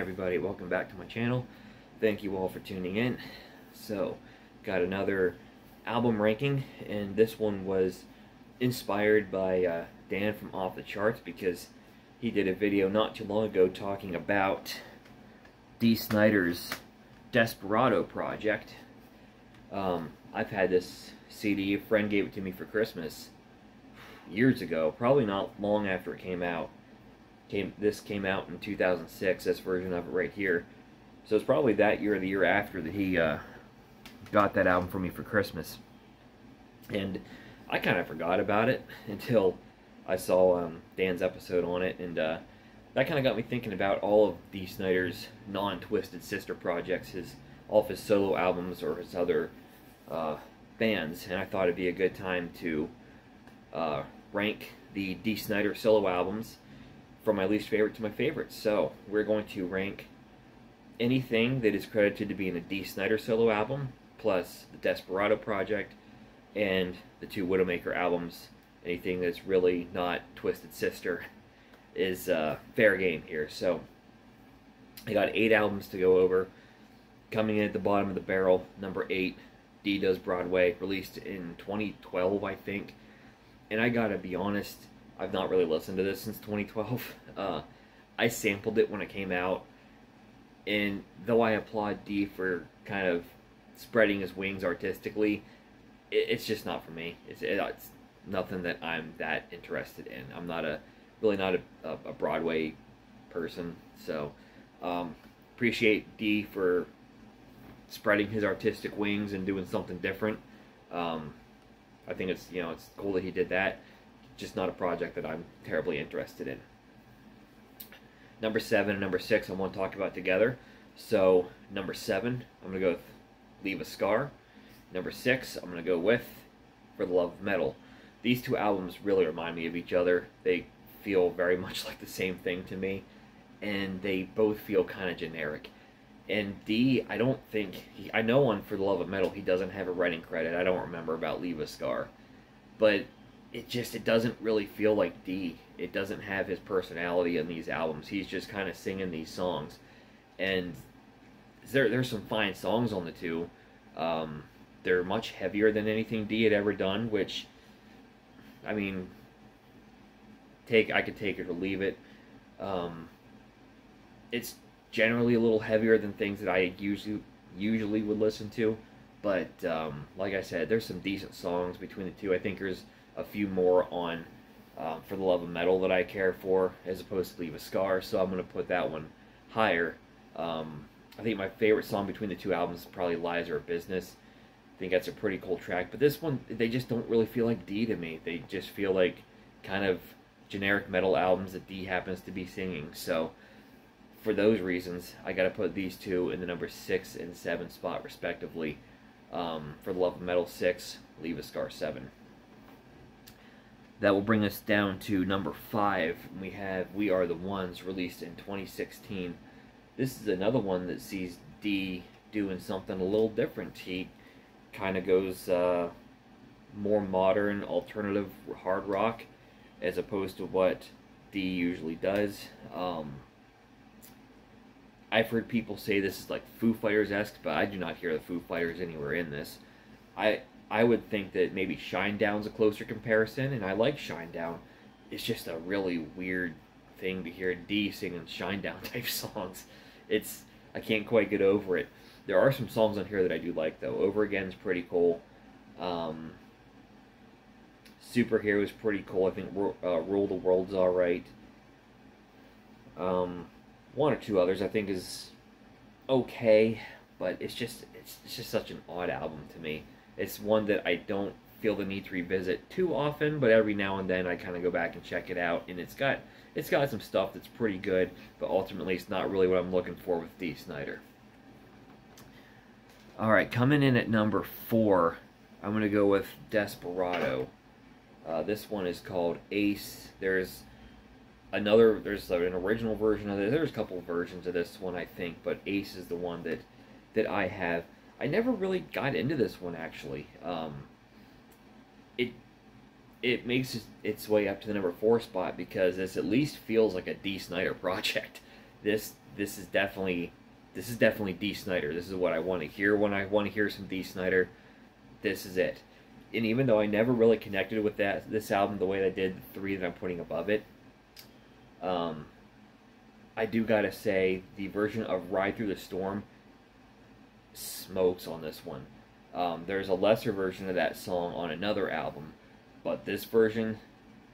everybody, welcome back to my channel. Thank you all for tuning in. So, got another album ranking, and this one was inspired by Dan from Off the Charts, because he did a video not too long ago talking about Dee Snider's Desperado project. I've had this CD, a friend gave it to me for Christmas years ago, probably not long after it came out. This came out in 2006, this version of it right here. So it's probably that year or the year after that he got that album for me for Christmas. And I kind of forgot about it until I saw Dan's episode on it, and that kind of got me thinking about all of Dee Snider's non-Twisted Sister projects, all of his solo albums or his other bands, and I thought it'd be a good time to rank the Dee Snider solo albums from my least favorite to my favorite. So we're going to rank anything that is credited to being a Dee Snider solo album, plus the Desperado project and the two Widowmaker albums. Anything that's really not Twisted Sister is fair game here. So I got 8 albums to go over. Coming in at the bottom of the barrel, number 8, Dee Does Broadway, released in 2012, I think. And I gotta be honest, I've not really listened to this since 2012. I sampled it when it came out, and though I applaud Dee for kind of spreading his wings artistically, it's just not for me. It's nothing that I'm that interested in. I'm not really not a Broadway person, so appreciate Dee for spreading his artistic wings and doing something different. I think it's cool that he did that. Just not a project that I'm terribly interested in. Number 7 and number 6 I want to talk about together. So number 7, I'm going to go with Leave a Scar. Number 6, I'm going to go with For the Love of Metal. These two albums really remind me of each other. They feel very much like the same thing to me, and they both feel kind of generic. And Dee, I don't think I know on For the Love of Metal he doesn't have a writing credit. I don't remember about Leave a Scar, but it doesn't really feel like Dee. It doesn't have his personality in these albums. He's just kind of singing these songs, and there's some fine songs on the two. They're much heavier than anything Dee had ever done, which, I mean, I could take it or leave it. It's generally a little heavier than things that I usually would listen to, but like I said, there's some decent songs between the two. I think there's a few more on For the Love of Metal that I care for, as opposed to Leave a Scar, so I'm going to put that one higher. I think my favorite song between the two albums is probably Lies Are a Business. I think that's a pretty cool track, but this one, they just don't really feel like Dee to me. They just feel like kind of generic metal albums that Dee happens to be singing. So for those reasons, I got to put these two in the number 6 and 7 spot respectively. For the Love of Metal 6, Leave a Scar 7. That will bring us down to number 5. We have We Are the Ones, released in 2016. This is another one that sees Dee doing something a little different. He kind of goes more modern, alternative hard rock, as opposed to what Dee usually does. I've heard people say this is like Foo Fighters-esque, but I do not hear the Foo Fighters anywhere in this. I would think that maybe Shinedown's a closer comparison, and I like Shinedown. It's just a really weird thing to hear Dee singing Shinedown type songs. I can't quite get over it. There are some songs on here that I do like, though. Over Again's pretty cool. Superhero is pretty cool. I think Rule the World's alright. One or two others I think is okay, but it's just such an odd album to me. It's one that I don't feel the need to revisit too often, but every now and then I kind of go back and check it out, and it's got some stuff that's pretty good, but ultimately it's not really what I'm looking for with Dee Snider. Alright, coming in at number 4, I'm going to go with Desperado. This one is called Ace. There's an original version of it. There's a couple versions of this one, I think, but Ace is the one that I have. I never really got into this one, actually. It makes its way up to the number 4 spot because this at least feels like a Dee Snider project. This is definitely Dee Snider. This is what I want to hear when I want to hear some Dee Snider. This is it. And even though I never really connected with this album the way I did the three that I'm putting above it, I do gotta say the version of Ride Through the Storm smokes on this one. There's a lesser version of that song on another album, but this version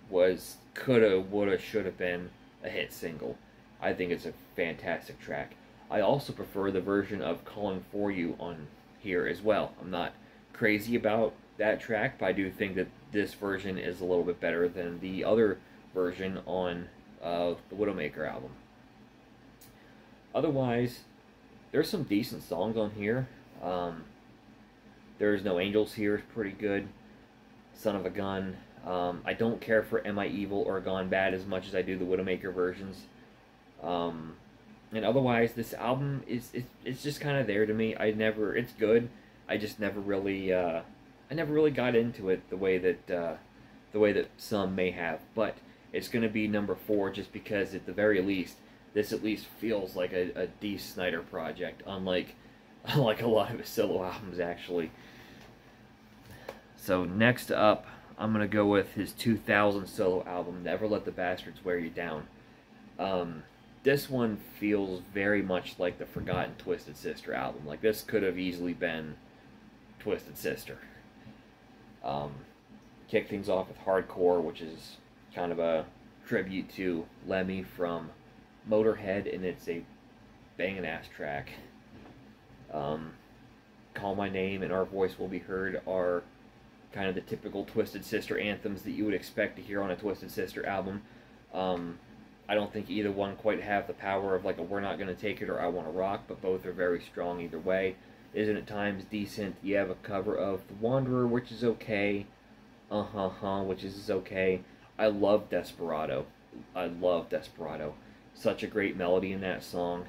was coulda, woulda, shoulda been a hit single. I think it's a fantastic track. I also prefer the version of Calling For You on here as well. I'm not crazy about that track, but I do think that this version is a little bit better than the other version on the Widowmaker album. Otherwise, there's some decent songs on here. There's No Angels here is pretty good. Son of a Gun. I don't care for Am I Evil or Gone Bad as much as I do the Widowmaker versions. And otherwise, this album it's just kind of there to me. It's good. I just never really got into it the way that some may have. But it's gonna be number 4 just because at the very least, this at least feels like a Dee Snider project, unlike a lot of his solo albums actually. So next up, I'm gonna go with his 2000 solo album, Never Let the Bastards Wear You Down. This one feels very much like the Forgotten Twisted Sister album. Like, this could have easily been Twisted Sister. Kick things off with Hardcore, which is kind of a tribute to Lemmy from Motorhead, and it's a banging ass track. Call My Name and Our Voice Will Be Heard are kind of the typical Twisted Sister anthems that you would expect to hear on a Twisted Sister album. I don't think either one quite have the power of like a We're Not Gonna Take It or I Wanna Rock, but both are very strong either way. Isn't at times decent. You have a cover of The Wanderer, which is okay. Which is okay. I love Desperado. I love Desperado. Such a great melody in that song.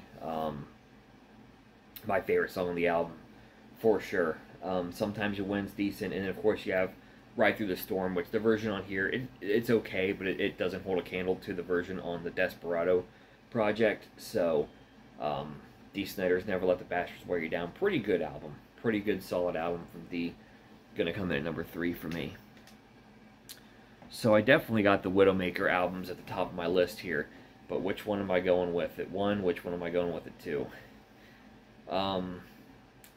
My favorite song on the album, for sure. Sometimes Your Wind's decent, and then of course you have Ride Through the Storm, which the version on here, it's okay, but it doesn't hold a candle to the version on the Desperado project. So, Dee Snider's Never Let the Bastards Wear You Down, pretty good album. Pretty good, solid album from Dee. Gonna come in at number 3 for me. So I definitely got the Widowmaker albums at the top of my list here, but which one am I going with at 1? Which one am I going with at 2?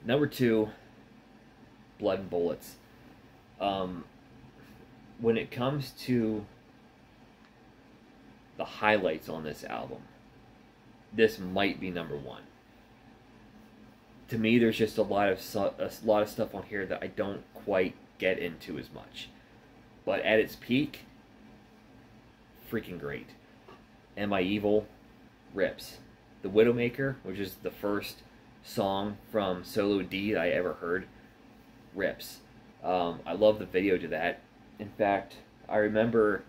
Number 2, Blood and Bullets. When it comes to the highlights on this album, this might be number 1. To me, there's just a lot of stuff on here that I don't quite get into as much. But at its peak, freaking great. Am I Evil rips. The Widowmaker, which is the first song from Solo Dee that I ever heard, rips. I love the video to that. In fact, I remember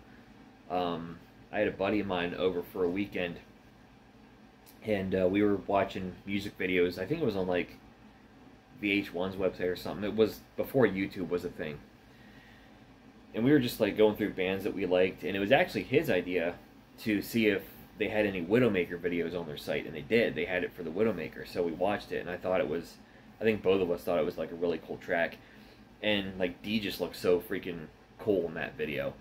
I had a buddy of mine over for a weekend, and we were watching music videos. I think it was on like VH1's website or something. It was before YouTube was a thing. And we were just like going through bands that we liked, and it was actually his idea to see if they had any Widowmaker videos on their site, and they did. They had it for the Widowmaker, so we watched it, and I think both of us thought it was like a really cool track. And like Dee just looks so freaking cool in that video.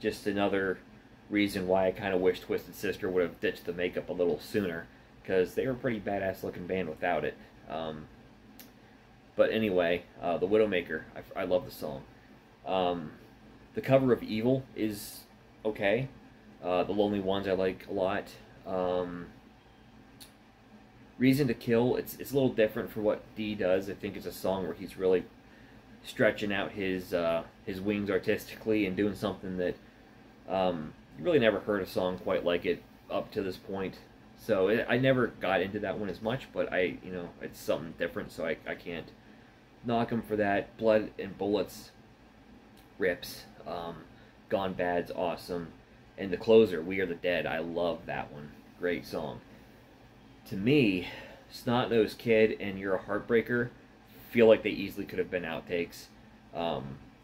Just another reason why I kind of wish Twisted Sister would have ditched the makeup a little sooner, because they were a pretty badass looking band without it. But anyway, the Widowmaker, I love the song. The cover of Evil is okay. The Lonely Ones I like a lot. Reason to Kill, it's a little different for what Dee does. I think it's a song where he's really stretching out his wings artistically and doing something that you really never heard a song quite like it up to this point. So I never got into that one as much, but it's something different, so I can't knock him for that. Blood and Bullets rips. Gone Bad's awesome. And the closer, We Are the Dead, I love that one. Great song. To me, Snot-Nosed Kid and You're a Heartbreaker feel like they easily could have been outtakes.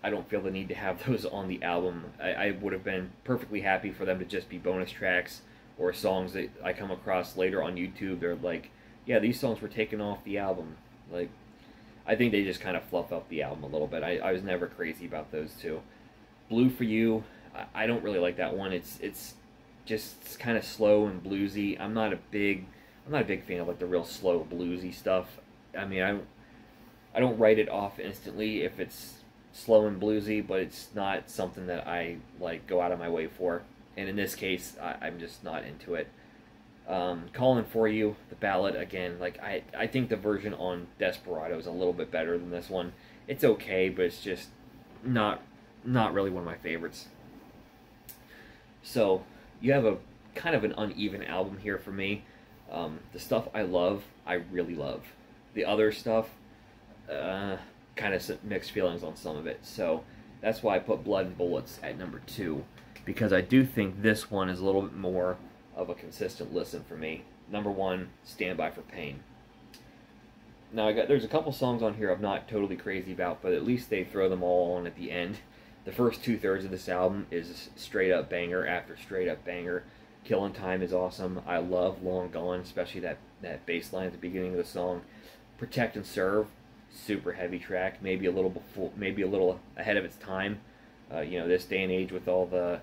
I don't feel the need to have those on the album. I would have been perfectly happy for them to just be bonus tracks or songs that I come across later on YouTube. They're like, yeah, these songs were taken off the album. Like, I think they just kind of fluff up the album a little bit. I was never crazy about those two. Blue for You, I don't really like that one. It's just kind of slow and bluesy. I'm not a big fan of like the real slow bluesy stuff. I mean, I don't write it off instantly if it's slow and bluesy, but it's not something that I like go out of my way for. And in this case, I'm just not into it. Calling for You, the ballad, again, like I think the version on Desperado is a little bit better than this one. It's okay, but it's just not really one of my favorites. So you have a kind of an uneven album here for me. The stuff I love, I really love. The other stuff, kind of mixed feelings on some of it. So that's why I put Blood and Bullets at number 2, because I do think this one is a little bit more of a consistent listen for me. Number 1, Stand By for Pain. Now there's a couple songs on here I'm not totally crazy about, but at least they throw them all on at the end. The first 2/3 of this album is straight up banger after straight up banger. Killin' Time is awesome. I love Long Gone, especially that bass line at the beginning of the song. Protect and Serve, super heavy track, maybe a little ahead of its time. You know, this day and age with all the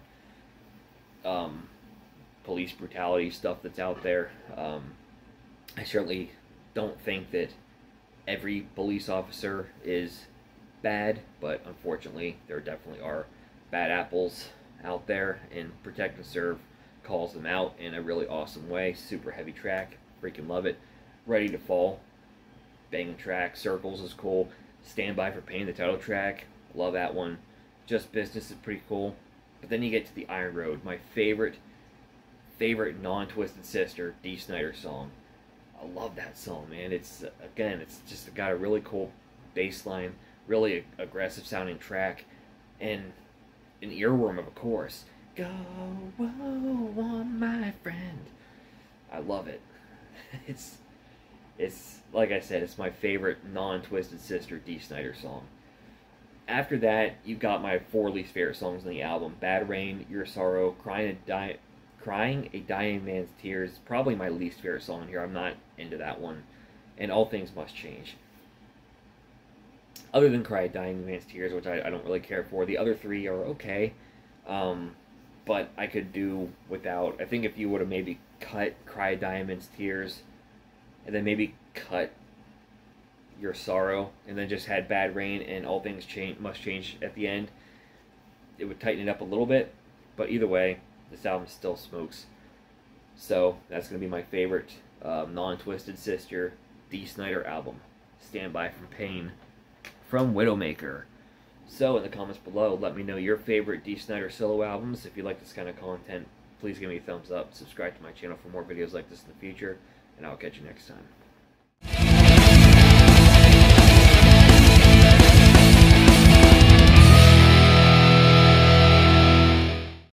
police brutality stuff that's out there. I certainly don't think that every police officer is bad, but unfortunately there definitely are bad apples out there, and Protect and Serve calls them out in a really awesome way. Super heavy track, freaking love it. Ready to Fall, banging track. Circles is cool. Stand By for Pain, the title track, love that one. Just Business is pretty cool. But then you get to the Iron Road, my favorite non-Twisted Sister Dee Snider song. I love that song, man. It's just got a really cool bass line, really aggressive sounding track, and an earworm of a chorus. Go on, my friend. I love it. It's like I said, it's my favorite non-Twisted Sister Dee Snider song. After that, you got my 4 least favorite songs on the album: Bad Rain, Your Sorrow, Crying a Dying Man's Tears, probably my least favorite song here. I'm not into that one. And All Things Must Change. Other than Cry a Dying Man's Tears, which I don't really care for, the other 3 are okay. But I could do without. I think if you would have maybe cut Cry a Dying Man's Tears, and then maybe cut Your Sorrow, and then just had Bad Rain and All Things Must Change at the end, it would tighten it up a little bit. But either way, this album still smokes. So that's going to be my favorite non-Twisted Sister Dee Snider album, Stand By for Pain, from Widowmaker. So in the comments below, let me know your favorite Dee Snider solo albums. If you like this kind of content, please give me a thumbs up. Subscribe to my channel for more videos like this in the future, and I'll catch you next time.